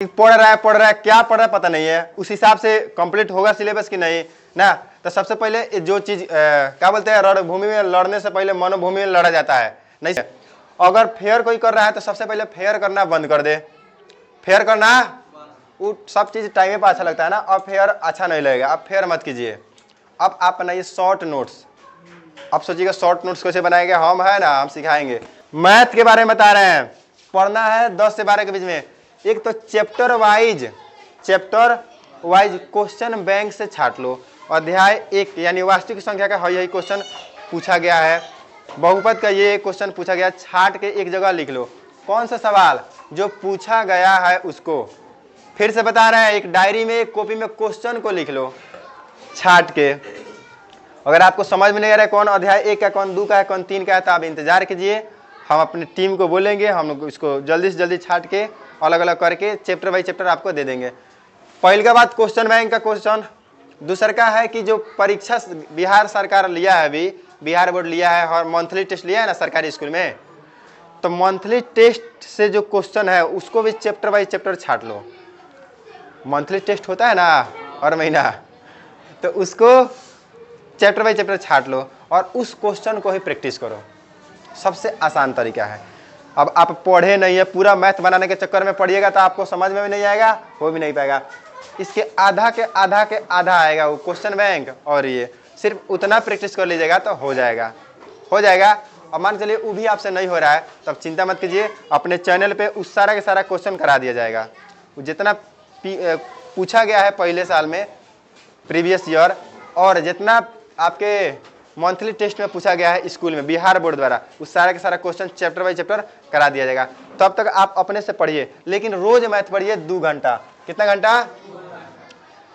पढ़ रहा है क्या पढ़ रहा है पता नहीं है, उस हिसाब से कंप्लीट होगा सिलेबस कि नहीं ना। तो सबसे पहले जो चीज क्या बोलते हैं, रणभूमि में लड़ने से पहले मनोभूमि में लड़ा जाता है। नहीं, अगर फेयर कोई कर रहा है तो सबसे पहले फेयर करना बंद कर दे। फेयर करना वो सब चीज टाइम पे अच्छा लगता है ना, अब फेयर अच्छा नहीं लगेगा, अब फेयर मत कीजिए। अब आप बनाइए शॉर्ट नोट्स। अब सोचिएगा शॉर्ट नोट्स कैसे बनाएंगे, हम है ना, हम सिखाएंगे। मैथ के बारे में बता रहे हैं, पढ़ना है 10 से 12 के बीच में। एक तो चैप्टर वाइज क्वेश्चन बैंक से छाट लो। अध्याय 1 यानी वास्तविक संख्या का यही क्वेश्चन पूछा गया है, बहुपद का ये क्वेश्चन पूछा गया, छाट के एक जगह लिख लो। कौन सा सवाल जो पूछा गया है उसको। फिर से बता रहे हैं, एक डायरी में एक कॉपी में क्वेश्चन को लिख लो छाट के। अगर आपको समझ में नहीं आ रहा है कौन अध्याय 1 का, कौन 2 का है, कौन 3 का है, तो आप इंतजार कीजिए, हम अपनी टीम को बोलेंगे, हम लोग इसको जल्दी से जल्दी छाट के अलग अलग करके चैप्टर बाई चैप्टर आपको दे देंगे। पहले का बात क्वेश्चन बैंक का क्वेश्चन। दूसरा का है कि जो परीक्षा बिहार सरकार लिया है, अभी बिहार बोर्ड लिया है और मंथली टेस्ट लिया है ना सरकारी स्कूल में, तो मंथली टेस्ट से जो क्वेश्चन है उसको भी चैप्टर बाई चैप्टर छाट लो। मंथली टेस्ट होता है ना हर महीना, तो उसको चैप्टर बाई चैप्टर छाट लो और उस क्वेश्चन को ही प्रैक्टिस करो। सबसे आसान तरीका है। अब आप पढ़े नहीं है, पूरा मैथ बनाने के चक्कर में पढ़िएगा तो आपको समझ में भी नहीं आएगा, हो भी नहीं पाएगा। इसके आधा के आधा आएगा वो क्वेश्चन बैंक, और ये सिर्फ उतना प्रैक्टिस कर लीजिएगा तो हो जाएगा। अब मान चलिए वो भी आपसे नहीं हो रहा है, तब चिंता मत कीजिए, अपने चैनल पे उस सारा के सारा क्वेश्चन करा दिया जाएगा। जितना पूछा गया है पहले साल में प्रीवियस ईयर, और जितना आपके मंथली टेस्ट में पूछा गया है स्कूल में बिहार बोर्ड द्वारा, उस सारा के सारा क्वेश्चन चैप्टर बाई चैप्टर करा दिया जाएगा। तब तक आप अपने से पढ़िए, लेकिन रोज मैथ पढ़िए 2 घंटा। कितना घंटा?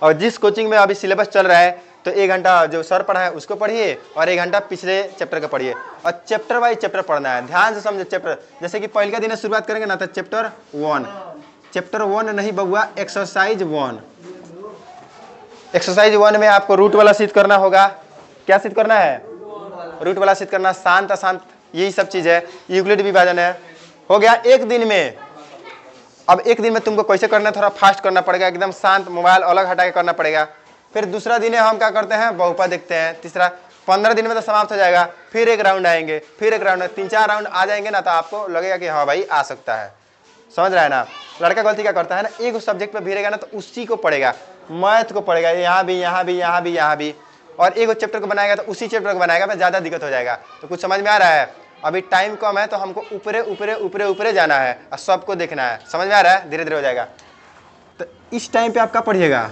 और जिस कोचिंग में अभी सिलेबस चल रहा है तो 1 घंटा जो सर पढ़ा है उसको पढ़िए और 1 घंटा पिछले चैप्टर का पढ़िए, और चैप्टर बाई चैप्टर पढ़ना है। ध्यान से समझे चैप्टर, जैसे कि पहले का दिन शुरुआत करेंगे ना तो चैप्टर 1 नहीं बबुआ, एक्सरसाइज 1। एक्सरसाइज 1 में आपको रूट वाला सिद्ध करना होगा। क्या सिद्ध करना है? रूट वाला सिद्ध करना, शांत अशांत, यही सब चीज है, यूक्लिड विभाजन है। हो गया एक दिन में। अब एक दिन में तुमको कैसे करना है, थोड़ा फास्ट करना पड़ेगा, एकदम शांत, मोबाइल अलग हटा के करना पड़ेगा। फिर दूसरा दिन हम क्या करते हैं, बहुपद देखते हैं। तीसरा 15 दिन में तो समाप्त हो जाएगा। फिर एक राउंड आएंगे, फिर एक राउंड, 3-4 राउंड आ जाएंगे ना, तो आपको लगेगा कि हाँ भाई आ सकता है। समझ रहा है ना? लड़का गलती क्या करता है ना, एक सब्जेक्ट पे भिड़ेगा ना तो उसी को पढ़ेगा, मैथ को पढ़ेगा, यहाँ भी, और एक चैप्टर को बनाएगा तो उसी चैप्टर को बनाएगा, मैं ज़्यादा दिक्कत हो जाएगा। तो कुछ समझ में आ रहा है? अभी टाइम कम है तो हमको ऊपरे जाना है और सबको देखना है। समझ में आ रहा है? धीरे धीरे हो जाएगा। तो इस टाइम पे आपका पढ़िएगा,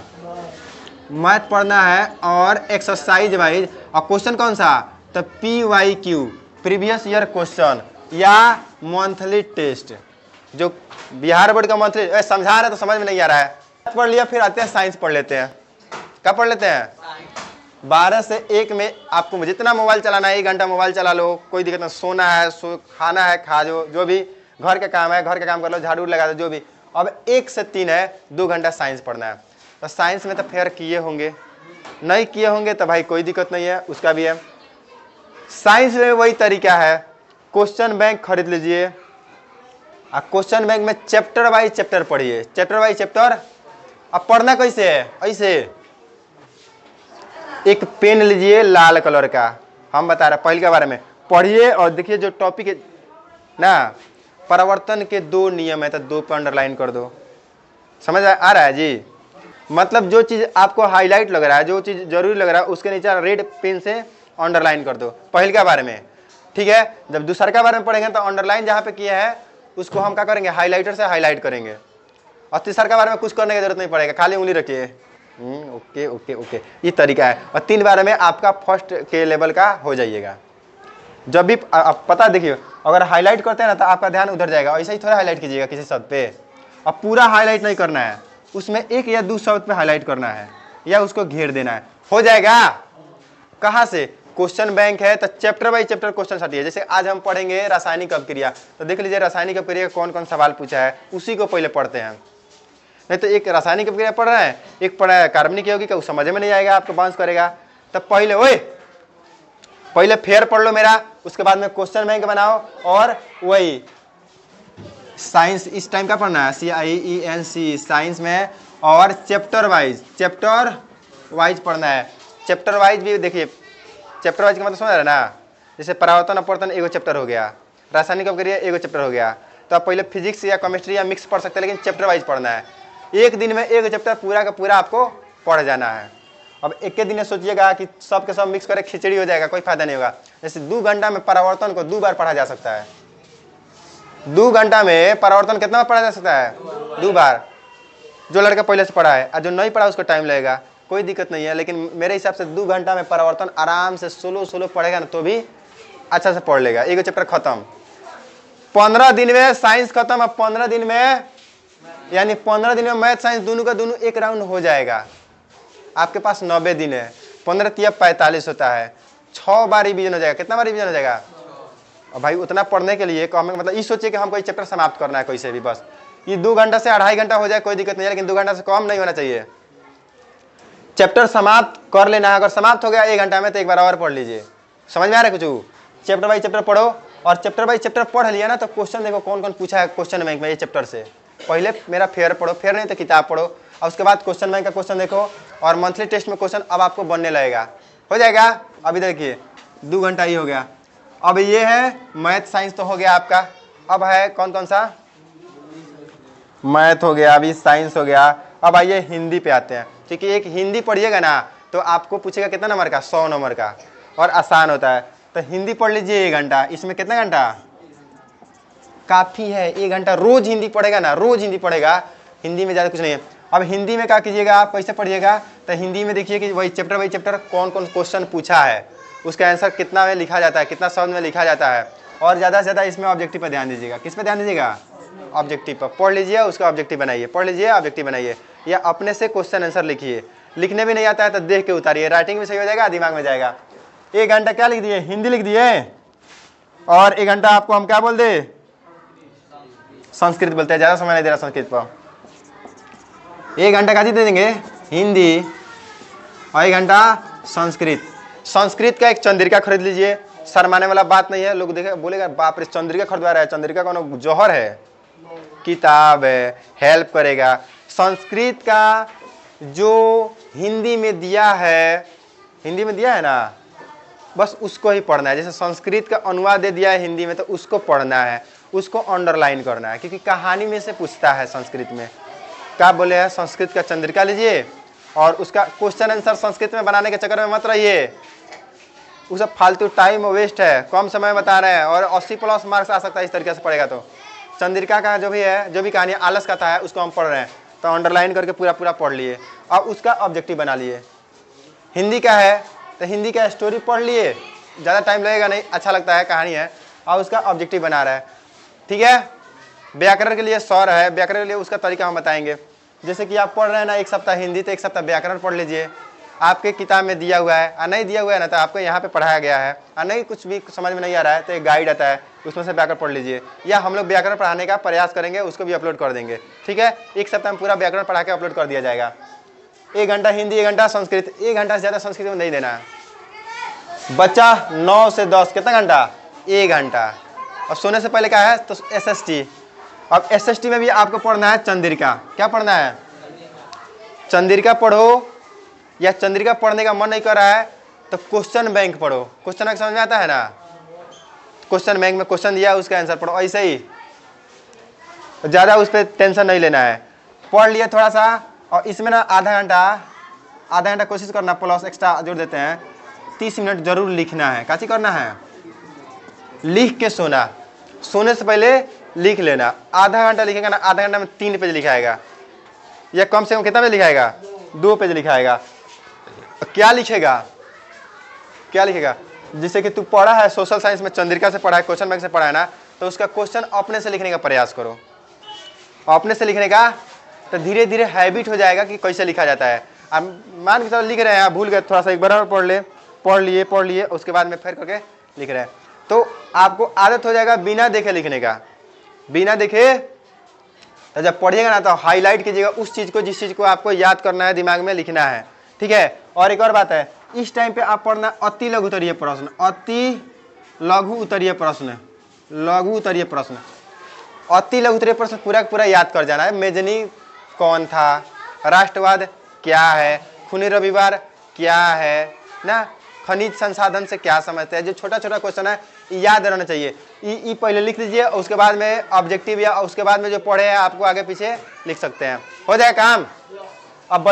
मैथ पढ़ना है और एक्सरसाइज वाइज। और क्वेश्चन कौन सा? तो PYQ प्रीवियस ईयर क्वेश्चन या मंथली टेस्ट, जो बिहार बोर्ड का मंथली। समझा रहे तो समझ में नहीं आ रहा है, पढ़ लिया, फिर आते हैं साइंस पढ़ लेते हैं। क्या पढ़ लेते हैं? 12 से 1 में आपको जितना मोबाइल चलाना है 1 घंटा मोबाइल चला लो, कोई दिक्कत नहीं। सोना है खाना है खा जो भी घर का काम है घर का काम कर लो, झाड़ू लगा दो, जो भी। अब 1 से 3 है, 2 घंटा साइंस पढ़ना है। तो साइंस में तो फेयर किए होंगे, नहीं किए होंगे तो भाई कोई दिक्कत नहीं है, उसका भी है। साइंस में वही तरीका है, क्वेश्चन बैंक खरीद लीजिए और क्वेश्चन बैंक में चैप्टर बाई चैप्टर पढ़िए, चैप्टर बाई चैप्टर। अब पढ़ना कैसे है? ऐसे एक पेन लीजिए लाल कलर का, हम बता रहे पहले के बारे में, पढ़िए और देखिए जो टॉपिक है ना, परिवर्तन के 2 नियम है तो 2 पे अंडरलाइन कर दो। समझ आ रहा है जी? मतलब जो चीज आपको हाईलाइट लग रहा है, जो चीज जरूरी लग रहा है, उसके नीचे रेड पेन से अंडरलाइन कर दो पहले के बारे में। ठीक है? जब दूसरे के बारे में पढ़ेंगे तो अंडरलाइन जहाँ पे किए हैं उसको हम क्या करेंगे, हाईलाइटर से हाईलाइट करेंगे। और तीसरा के बारे में कुछ करने की जरूरत नहीं पड़ेगा, खाली उंगली रखिए। ओके, ये तरीका है। और 3 बार में आपका फर्स्ट के लेवल का हो जाइएगा। जब भी आप पता देखिए, अगर हाईलाइट करते हैं ना तो आपका ध्यान उधर जाएगा, ऐसे ही थोड़ा हाईलाइट कीजिएगा किसी शब्द पे। अब पूरा हाईलाइट नहीं करना है, उसमें 1 या 2 शब्द पे हाईलाइट करना है या उसको घेर देना है, हो जाएगा। कहाँ से? क्वेश्चन बैंक है तो चैप्टर बाई चैप्टर क्वेश्चन हटिए। जैसे आज हम पढ़ेंगे रासायनिक अपक्रिया, तो देख लीजिए रासायनिक अपक्रिया कौन कौन सवाल पूछा है, उसी को पहले पढ़ते हैं। नहीं तो एक रासायनिक अपक्रिया पढ़ रहे हैं, एक पढ़ा है कार्बनिक यौगिक, उस समझ में नहीं आएगा, आपको बाउंस करेगा। तब पहले फेयर पढ़ लो मेरा, उसके बाद में क्वेश्चन बैंक बनाओ और वही साइंस इस टाइम का पढ़ना है, CIENC साइंस में, और चैप्टर वाइज पढ़ना है। चैप्टर वाइज भी देखिए, चैप्टर वाइज का मतलब समझ रहे ना, जैसे परावर्तन अपवर्तन एगो चैप्टर हो गया, रासायनिक अपक्रिया एगो चैप्टर हो गया, तो आप पहले फिजिक्स या केमिस्ट्री या मिक्स पढ़ सकते हैं, लेकिन चैप्टर वाइज पढ़ना है। एक दिन में एक चैप्टर पूरा का पूरा आपको पढ़ जाना है। अब एक के दिन में सोचिएगा कि सब के सब मिक्स करे खिचड़ी हो जाएगा, कोई फायदा नहीं होगा। जैसे 2 घंटा में परावर्तन को 2 बार पढ़ा जा सकता है। 2 घंटा में परावर्तन कितना बार पढ़ा जा सकता है? 2 बार। जो लड़का पहले से पढ़ा है और जो नहीं पढ़ा उसको टाइम लगेगा, कोई दिक्कत नहीं है, लेकिन मेरे हिसाब से 2 घंटा में परावर्तन आराम से सोलो पढ़ेगा ना तो भी अच्छा से पढ़ लेगा। एक चैप्टर खत्म, 15 दिन में साइंस खत्म। अब 15 दिन में यानी 15 दिन में मैथ साइंस दोनों का दोनों एक राउंड हो जाएगा। आपके पास 90 दिन है, 15 तिया 45 होता है, 6 बार रिवीजन हो जाएगा। कितना बार रिवीजन हो जाएगा? और भाई उतना पढ़ने के लिए हमें मतलब ये सोचिए कि हमको ये चैप्टर समाप्त करना है कैसे भी, बस ये 2 घंटा से 2.5 घंटा हो जाए कोई दिक्कत नहीं है, लेकिन 2 घंटा से कम नहीं होना चाहिए। चैप्टर समाप्त कर लेना है। अगर समाप्त हो गया 1 घंटा में तो एक बार और पढ़ लीजिए। समझ में आ रहा है कुछ? चैप्टर बाई चैप्टर पढ़ो, और चैप्टर बाई चैप्टर पढ़ लिया ना तो क्वेश्चन देखो कौन कौन पूछा है क्वेश्चन बैंक में ये चैप्टर से। पहले मेरा फेयर पढ़ो, फेयर नहीं तो किताब पढ़ो, और उसके बाद क्वेश्चन बैंक का क्वेश्चन देखो, और मंथली टेस्ट में क्वेश्चन अब आपको बनने लगेगा। हो जाएगा। अभी देखिए 2 घंटा ही हो गया। अब ये है मैथ साइंस तो हो गया आपका। अब है कौन कौन सा? मैथ हो गया, अभी साइंस हो गया। अब आइए हिंदी पे आते हैं। ठीक है, एक हिंदी पढ़िएगा ना तो आपको पूछेगा कितना नंबर का? 100 नंबर का, और आसान होता है। तो हिंदी पढ़ लीजिए 1 घंटा। इसमें कितना घंटा काफ़ी है? 1 घंटा रोज हिंदी पढ़ेगा ना, रोज हिंदी पढ़ेगा, हिंदी में ज़्यादा कुछ नहीं है। अब हिंदी में क्या कीजिएगा आप, कैसे पढ़िएगा? तो हिंदी में देखिए कि वही चैप्टर कौन कौन क्वेश्चन पूछा है, उसका आंसर कितना में लिखा जाता है, कितना शब्द में लिखा जाता है, और ज़्यादा से ज़्यादा इसमें ऑब्जेक्टिव पर ध्यान दीजिएगा। किस पे ध्यान दीजिएगा? ऑब्जेक्टिव पर। पढ़ लीजिए, उसका ऑब्जेक्टिव बनाइए, पढ़ लीजिए, ऑब्जेक्टिव बनाइए, या अपने से क्वेश्चन आंसर लिखिए। लिखने भी नहीं आता है तो देख के उतारिए, राइटिंग भी सही हो जाएगा, दिमाग में जाएगा। 1 घंटा क्या लिख दिए? हिंदी लिख दिए, और 1 घंटा आपको हम क्या बोल दे? संस्कृत बोलते हैं, ज़्यादा समय नहीं दे रहा संस्कृत पर। 1 घंटा का दे देंगे हिंदी, और 1 घंटा संस्कृत। संस्कृत का एक चंद्रिका खरीद लीजिए, शर्माने वाला बात नहीं है। लोग देखे बोलेगा बाप रे चंद्रिका खरीदवा रहा है, चंद्रिका कौन जौहर है? किताब है, हेल्प करेगा। संस्कृत का जो हिंदी में दिया है, हिंदी में दिया है ना, बस उसको ही पढ़ना है। जैसे संस्कृत का अनुवाद दे दिया है हिंदी में तो उसको पढ़ना है, उसको अंडरलाइन करना है, क्योंकि कहानी में से पूछता है संस्कृत में। क्या बोले हैं? संस्कृत का चंद्रिका लीजिए, और उसका क्वेश्चन आंसर संस्कृत में बनाने के चक्कर में मत रहिए, वो सब फालतू टाइम वेस्ट है, कम समय बता रहे हैं, और 80+ मार्क्स आ सकता है इस तरीके से पढ़ेगा तो। चंद्रिका का जो भी है, जो भी कहानी आलस कथा है उसको हम पढ़ रहे हैं तो अंडरलाइन करके पूरा पूरा पढ़ लिए, और उसका ऑब्जेक्टिव बना लिए। हिंदी का है तो हिंदी का स्टोरी पढ़ लिए, ज़्यादा टाइम लगेगा नहीं, अच्छा लगता है, कहानी है, और उसका ऑब्जेक्टिव बना रहा है। ठीक है। व्याकरण के लिए सौर है, व्याकरण के लिए उसका तरीका हम बताएंगे। जैसे कि आप पढ़ रहे हैं ना 1 सप्ताह हिंदी, तो 1 सप्ताह व्याकरण पढ़ लीजिए, आपके किताब में दिया हुआ है। और नहीं दिया हुआ है ना तो आपको यहाँ पे पढ़ाया गया है, और नहीं कुछ भी समझ में नहीं आ रहा है तो एक गाइड आता है, उसमें से व्याकरण पढ़ लीजिए, या हम लोग व्याकरण पढ़ाने का प्रयास करेंगे, उसको भी अपलोड कर देंगे। ठीक है, 1 सप्ताह में पूरा व्याकरण पढ़ा के अपलोड कर दिया जाएगा। 1 घंटा हिंदी, 1 घंटा संस्कृत। 1 घंटा से ज़्यादा संस्कृत में नहीं देना है। बच्चा 9 से 10 कितना घंटा? 1 घंटा। और सोने से पहले क्या है? तो SST। अब SST में भी आपको पढ़ना है चंद्रिका। क्या पढ़ना है? चंद्रिका पढ़ो, या चंद्रिका पढ़ने का मन नहीं कर रहा है तो क्वेश्चन बैंक पढ़ो। क्वेश्चन बैंक समझ में आता है ना? क्वेश्चन बैंक में क्वेश्चन दिया उसका आंसर पढ़ो, ऐसे ही, ज़्यादा उस पर टेंशन नहीं लेना है। पढ़ लिया थोड़ा सा, और इसमें ना आधा घंटा कोशिश करना, प्लस एक्स्ट्रा जोड़ देते हैं, 30 मिनट जरूर लिखना है। काची करना है? लिख के सोना, सोने से पहले लिख लेना। आधा घंटा लिखेगा ना, आधा घंटा में 3 पेज लिखाएगा, या कम से कम कितना पेज लिखाएगा? 2 पेज लिखाएगा। क्या लिखेगा? जिससे कि तू पढ़ा है सोशल साइंस में, चंद्रिका से पढ़ा है, क्वेश्चन बैंक से पढ़ा है ना, तो उसका क्वेश्चन अपने से लिखने का प्रयास करो। अपने से लिखने का तो धीरे धीरे हैबिट हो जाएगा कि कैसे लिखा जाता है। अब मान के चलो लिख रहे हैं, आप भूल गए, थोड़ा सा एक बार और पढ़ लिए, उसके बाद में फिर करके लिख रहे हैं, तो आपको आदत हो जाएगा बिना देखे लिखने का। बिना देखे तो जब पढ़िएगा ना तो हाईलाइट कीजिएगा उस चीज़ को, जिस चीज़ को आपको याद करना है, दिमाग में लिखना है। ठीक है। और एक और बात है, इस टाइम पे आप पढ़ना अति लघु उत्तरीय प्रश्न, अति लघु उत्तरीय प्रश्न, लघु उत्तरीय प्रश्न। अति लघुत्तरीय प्रश्न पूरा का पूरा याद कर जाना है। मेजनी कौन था, राष्ट्रवाद क्या है, खूनी रविवार क्या है ना, खनिज संसाधन से क्या समझते हैं। जो छोटा छोटा क्वेश्चन है याद रहना चाहिए। ई पहले लिख लीजिए, उसके बाद में ऑब्जेक्टिव या उसके बाद में जो पढ़े हैं आपको आगे पीछे लिख सकते हैं। हो जाए काम। अब